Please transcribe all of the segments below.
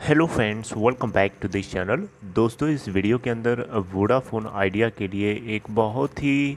Hello friends, welcome back to this channel. दोस्तों, इस video के अंदर वोडाफोन आइडिया के लिए एक बहुत ही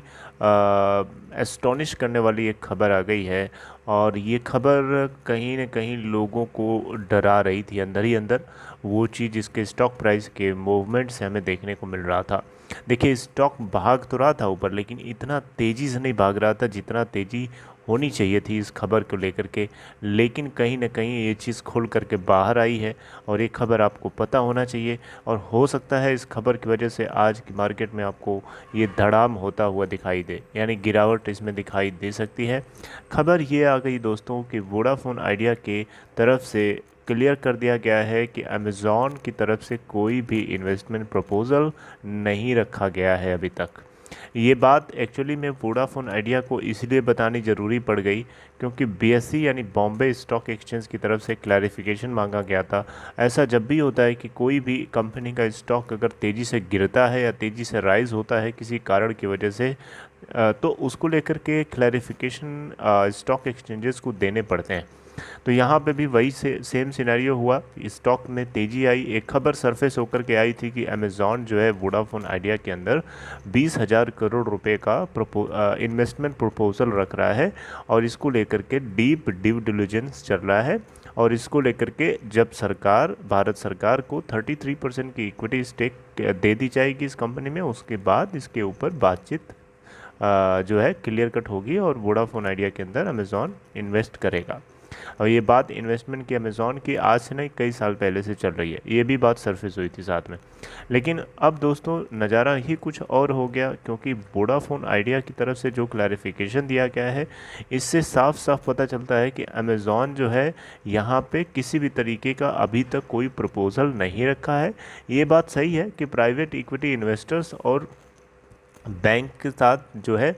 एस्टॉनिश करने वाली एक खबर आ गई है। और ये खबर कहीं न कहीं लोगों को डरा रही थी अंदर ही अंदर। वो चीज़ जिसके स्टॉक प्राइस के मूवमेंट से हमें देखने को मिल रहा था। देखिए, स्टॉक भाग तो रहा था ऊपर, लेकिन इतना तेज़ी से नहीं भाग रहा था जितना तेज़ी होनी चाहिए थी इस खबर को लेकर के। लेकिन कहीं ना कहीं ये चीज़ खोल करके बाहर आई है और ये खबर आपको पता होना चाहिए। और हो सकता है इस खबर की वजह से आज की मार्केट में आपको ये धड़ाम होता हुआ दिखाई दे, यानी गिरावट इसमें दिखाई दे सकती है। खबर ये आ गई दोस्तों कि वोडाफोन आइडिया के तरफ से क्लियर कर दिया गया है कि अमेज़ॉन की तरफ से कोई भी इन्वेस्टमेंट प्रपोज़ल नहीं रखा गया है अभी तक। ये बात एक्चुअली में वोडाफोन आइडिया को इसलिए बतानी ज़रूरी पड़ गई क्योंकि बीएसई यानी बॉम्बे स्टॉक एक्सचेंज की तरफ से क्लैरिफिकेशन मांगा गया था। ऐसा जब भी होता है कि कोई भी कंपनी का स्टॉक अगर तेज़ी से गिरता है या तेज़ी से राइज होता है किसी कारण की वजह से, तो उसको लेकर के क्लैरिफिकेशन स्टॉक एक्सचेंजेस को देने पड़ते हैं। तो यहाँ पे भी वही सेम सिनेरियो हुआ। स्टॉक में तेज़ी आई। एक खबर सरफेस होकर के आई थी कि अमेज़ॉन जो है वोडाफोन आइडिया के अंदर 20,000 करोड़ रुपए का इन्वेस्टमेंट प्रपोजल रख रहा है और इसको लेकर के डीप ड्यू डिलिजेंस चल रहा है। और इसको लेकर के जब भारत सरकार को 33% की इक्विटी स्टेक दे दी जाएगी इस कंपनी में, उसके बाद इसके ऊपर बातचीत जो है क्लियर कट होगी और वोडाफोन आइडिया के अंदर अमेज़ॉन इन्वेस्ट करेगा। और ये बात इन्वेस्टमेंट की अमेज़ॉन की आज से नहीं, कई साल पहले से चल रही है। ये भी बात सरफेस हुई थी साथ में। लेकिन अब दोस्तों नज़ारा ही कुछ और हो गया, क्योंकि वोडाफोन आइडिया की तरफ से जो क्लैरिफिकेशन दिया गया है, इससे साफ साफ पता चलता है कि अमेज़ॉन जो है यहाँ पे किसी भी तरीके का अभी तक कोई प्रपोज़ल नहीं रखा है। ये बात सही है कि प्राइवेट इक्विटी इन्वेस्टर्स और बैंक के साथ जो है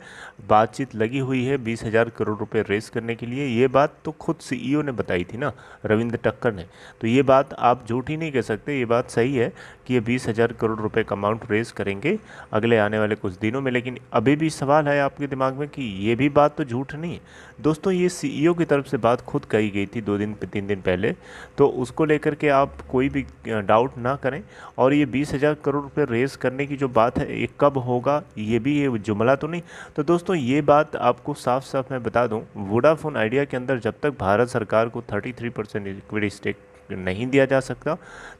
बातचीत लगी हुई है 20,000 करोड़ रुपए रेस करने के लिए। ये बात तो खुद सीईओ ने बताई थी ना, रविंद्र टक्कर ने। तो ये बात आप झूठी नहीं कह सकते, ये बात सही है कि ये 20,000 करोड़ रुपए का अमाउंट रेस करेंगे अगले आने वाले कुछ दिनों में। लेकिन अभी भी सवाल है आपके दिमाग में कि ये भी बात तो झूठ नहीं है। दोस्तों, ये सीईओ की तरफ से बात खुद कही गई थी 2 दिन 3 दिन पहले, तो उसको लेकर के आप कोई भी डाउट ना करें। और ये 20,000 करोड़ रुपए रेस करने की जो बात है, ये कब होगा, ये भी ये जुमला तो नहीं। तो दोस्तों, ये बात आपको साफ साफ मैं बता दूं, वोडाफोन आइडिया के अंदर जब तक भारत सरकार को 33% इक्विटी स्टेक नहीं दिया जा सकता,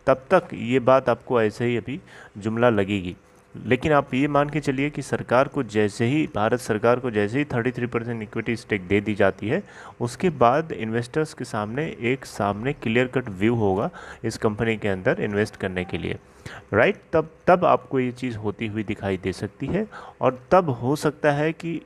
तब तक ये बात आपको ऐसे ही अभी जुमला लगेगी। लेकिन आप ये मान के चलिए कि भारत सरकार को जैसे ही 33% इक्विटी स्टेक दे दी जाती है, उसके बाद इन्वेस्टर्स के सामने क्लियर कट व्यू होगा इस कंपनी के अंदर इन्वेस्ट करने के लिए। राइट, तब आपको ये चीज़ होती हुई दिखाई दे सकती है। और तब हो सकता है कि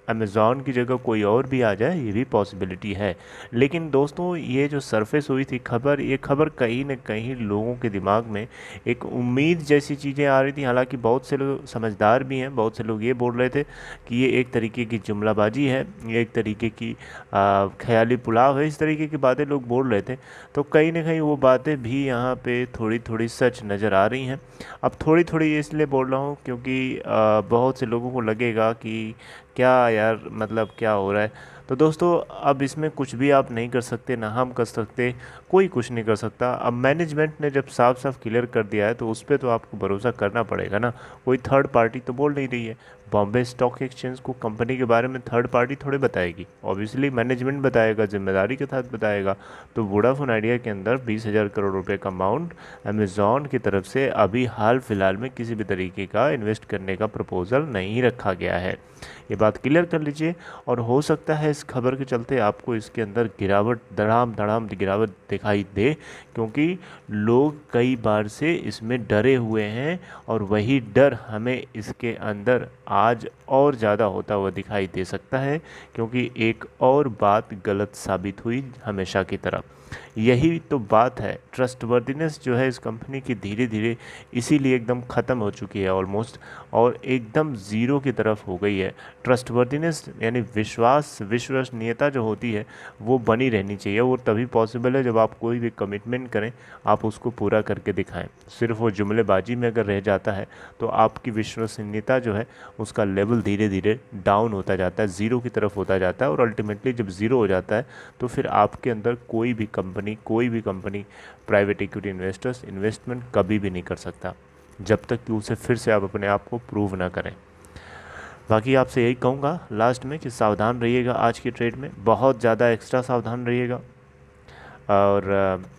अमेज़ॉन की जगह कोई और भी आ जाए, ये भी पॉसिबिलिटी है। लेकिन दोस्तों, ये जो सरफेस हुई थी खबर, ये खबर कहीं न कहीं लोगों के दिमाग में एक उम्मीद जैसी चीज़ें आ रही थी। हालांकि बहुत से लोग समझदार भी हैं, बहुत से लोग ये बोल रहे थे कि ये एक तरीके की जुमलाबाजी है, ये एक तरीके की ख्याली पुलाव है, इस तरीके की बातें लोग बोल रहे थे। तो कहीं ना कहीं वो बातें भी यहाँ पे थोड़ी थोड़ी सच नज़र आ रही हैं। अब थोड़ी थोड़ी इसलिए बोल रहा हूँ क्योंकि बहुत से लोगों को लगेगा कि क्या यार, मतलब क्या हो रहा है। तो दोस्तों, अब इसमें कुछ भी आप नहीं कर सकते, ना हम कर सकते, कोई कुछ नहीं कर सकता। अब मैनेजमेंट ने जब साफ साफ क्लियर कर दिया है तो उस पर तो आपको भरोसा करना पड़ेगा ना। कोई थर्ड पार्टी तो बोल नहीं रही है। बॉम्बे स्टॉक एक्सचेंज को कंपनी के बारे में थर्ड पार्टी थोड़े बताएगी, ऑब्वियसली मैनेजमेंट बताएगा, जिम्मेदारी के साथ बताएगा। तो वोडाफोन आइडिया के अंदर 20,000 करोड़ रुपए का अमाउंट अमेज़ॉन की तरफ से अभी हाल फिलहाल में किसी भी तरीके का इन्वेस्ट करने का प्रपोजल नहीं रखा गया है। ये बात क्लियर कर लीजिए। और हो सकता है इस खबर के चलते आपको इसके अंदर गिरावट, धड़ाम धड़ाम गिरावट दिखाई दे, क्योंकि लोग कई बार से इसमें डरे हुए हैं और वही डर हमें इसके अंदर आज और ज़्यादा होता हुआ दिखाई दे सकता है, क्योंकि एक और बात गलत साबित हुई हमेशा की तरह। यही तो बात है, ट्रस्टवर्दीनेस जो है इस कंपनी की धीरे धीरे इसीलिए एकदम ख़त्म हो चुकी है ऑलमोस्ट, और एकदम ज़ीरो की तरफ हो गई है। ट्रस्टवर्दीनेस यानी विश्वसनीयता जो होती है वो बनी रहनी चाहिए। वो तभी पॉसिबल है जब आप कोई भी कमिटमेंट करें, आप उसको पूरा करके दिखाएं। सिर्फ वो जुमलेबाजी में अगर रह जाता है तो आपकी विश्वसनीयता जो है उसका लेवल धीरे धीरे डाउन होता जाता है, ज़ीरो की तरफ होता जाता है। और अल्टीमेटली जब ज़ीरो हो जाता है तो फिर आपके अंदर कोई भी कंपनी, कोई भी company, private equity investors investment कभी भी नहीं कर सकता जब तक कि उसे फिर से आप अपने आप को प्रूव ना करें। बाकी आपसे यही कहूँगा लास्ट में कि सावधान रहिएगा आज की ट्रेड में, बहुत ज़्यादा एक्स्ट्रा सावधान रहिएगा। और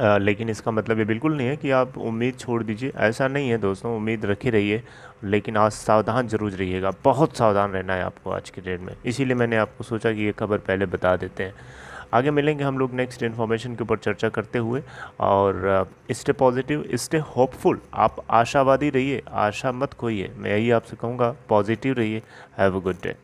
लेकिन इसका मतलब ये बिल्कुल नहीं है कि आप उम्मीद छोड़ दीजिए, ऐसा नहीं है दोस्तों, उम्मीद रखे रहिए, लेकिन आज सावधान जरूर रहिएगा, बहुत सावधान रहना है आपको आज की डेट में। इसीलिए मैंने आपको सोचा कि ये खबर पहले बता देते हैं। आगे मिलेंगे हम लोग नेक्स्ट इन्फॉर्मेशन के ऊपर चर्चा करते हुए। और स्टे पॉजिटिव, स्टे होपफुल, आप आशावादी रहिए, आशा मत खोइए, मैं यही आपसे कहूँगा, पॉजिटिव रहिए। Have a good day.